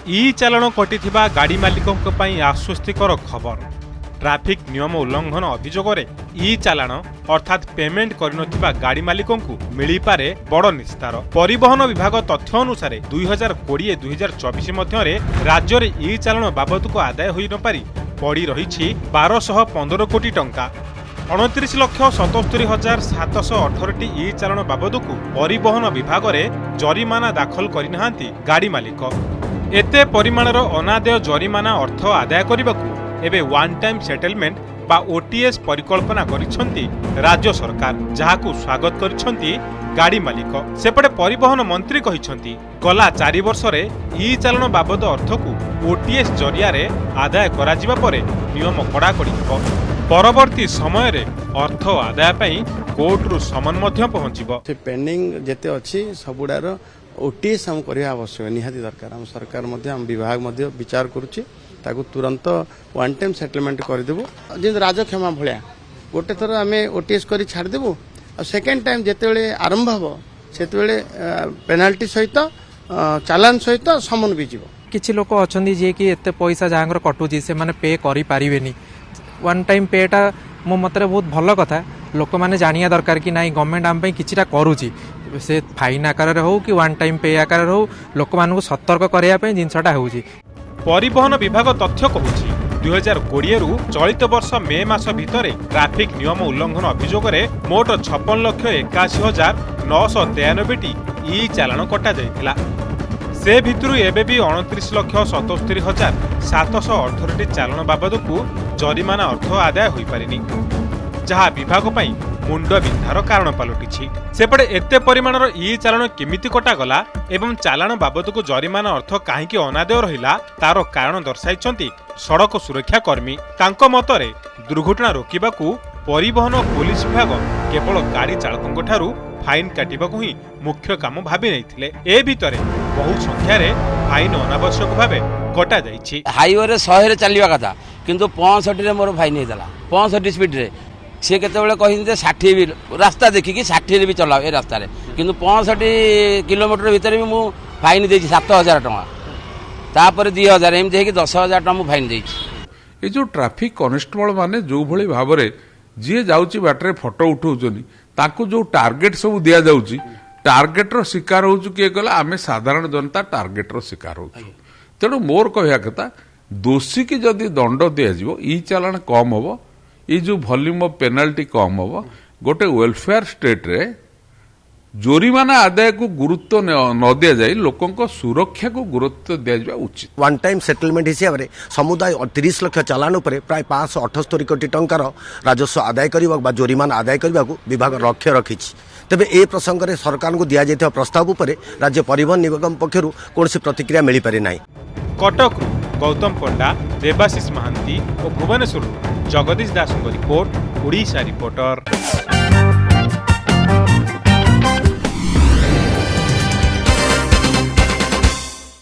ଇ ଚାଲାଣ କଟିଥିବା ଗାଡ଼ି ମାଲିକଙ୍କ ପାଇଁ ଆଶ୍ୱସ୍ତିକର ଖବର। ट्राफिक नियम उल्लंघन अभियोगरे इ चालाण अर्थात पेमेंट करनथिबा गाड़ी मालिकंकु मिलिपारे बड़ निस्तार। परिवहन विभाग तथ्य अनुसार 2020-2024 मध्यरे राज्य रे इ चालाण बाबदको आदाय होई न पारी पड़ी रहिछि 1215 कोटी टंका। 29,77,718 इ चालाण बाबदको परिवहन विभाग रे जरिमाना दाखल करिनाहांती गाड़ी मालिक। एते परिमाणर अनादेय जरिमाना अर्थ आदाय करिबाकू एबे वन टाइम सेटलमेंट बा ओटीएस परिकल्पना करिसंती राज्य सरकार, जहाकू स्वागत करिसंती गाड़ी मालिक। सेपटे परिवहन मंत्री कहिसंती गला 4 वर्ष रे इ चालाण बाबद अर्थकू ओटीएस जरिया रे आदाय करा जिबा परे नियम कड़ाकड़ी हेबो। परवर्ती समय रे अर्थ आदाय पई कोर्ट रु समन मध्य पहुंचिबो। से पेंडिंग जेते अछि सबुडार ओटीएस हम करिया आवश्यक निहाती दरकार। हम सरकार मध्य हम विभाग मध्य विचार करूची ताकू तुरंत वन टाइम सेटलमेंट करदेबू। जे राजक्षमा भलिया गोटे थर आमे ओटीएस करी छाड़ देबू आ सेकेंड टाइम जेतेबेले आरंभ हबो सेतेबेले पेनाल्टी सहित चालान सहित समन भी जीवो। किछि लोक अछंदी जे कि एते पैसा जाहांगर कटुची से माने पे करि पारिबेनी। वन टाइम पेटा मो मतरे बहुत भल कथा। लोक माने जानिया दरकार कि नाइ गवर्नमेंट आम पई किछिटा करूची, से फाइन आकार हो कि वन टाइम पे आकार हो, लोक मानकु सतर्क करिया पई जिंसटा होउची। परिवहन विभाग तथ्य कहूछि 2020 रु चलित वर्ष मे मास भितरे ट्राफिक नियम उल्लंघन अभियोग रे मोट 56,81,993 टी इ चालाण कटा जायतिला। से भितरु एबे भी 29,77,718 टी चालाण बाबदकू जरिमाना अर्थ आदाय होई पारिनी, जहा विभाग पई मुंड बिंधार कारण पलटिछि। सेपटे एते परिमाणर इ चालाण केमिति कटा गला एवं चालाण बाबदको जरिमाना अर्थ काहीकि अनादेय रहिला तार कारण दर्शाइछंती सड़क सुरक्षा कर्मी। तांको मतरे दुर्घटना रोकिबाकू परिवहन पुलिस विभाग केवल गाड़ी चालकंठारू फाइन काटिबाकू ही मुख्य काम भाबी नैथिले। ए भितरे बहु संख्या रे फाइन अनावश्यक भाबे कटा जाइछि। हाईवे रे 100 रे चलिबा कथा किंतु 65 रे मोर फाइन हेतला। 65 स्पीड रे सी केतबेले कहिन 60 भी रास्ता देखिकी 60 रे भी चलाओ ए रास्ता रे, किंतु 65 किलोमीटर भीतर भी मु फाइन देछि 7,000 टका, तापर 2,000 एम देहि 10,000 टका मु फाइन देछि। ए जो ट्रैफिक कॉन्स्टेबल माने जो भली भाबरे जे जाउची बाटरे फोटो उठाउचनी ताकू जो टार्गेट सब दिया जाउची, टार्गेट रो शिकार होउछु के कहला आमे साधारण जनता टार्गेट रो शिकार होउछु। तेणु मोर कहया कथा दोषी की जदि दंड दिया जिवो इ चालान कम होबो, ये जो वॉल्यूम ऑफ पेनाल्टी कम होबो। गोटे वेलफेयर स्टेट रे जोरिमाना आदाय को गुरुत्व न दिया जाए, लोकों को सुरक्षा को गुरुत्व दिया जाए उचित। वन टाइम सेटलमेंट हिसाब से समुदाय 30 लाख चालान उपरे प्राय 578 कोटी टंकार राजस्व आदाय करबा बा जोरिमाना आदाय करबा को विभाग लक्ष्य रखिछि। तेबे ए प्रसंग रे सरकार को दिया जायथिबा प्रस्ताव उपरे राज्य परिवहन निगम पक्षरु कोनसी प्रतिक्रिया मिली पारि नाही। कटक गौतम पंडा, देवाशीष महांती और भुवनेश्वर जगदीश दास रिपोर्ट, ओडिशा रिपोर्टर।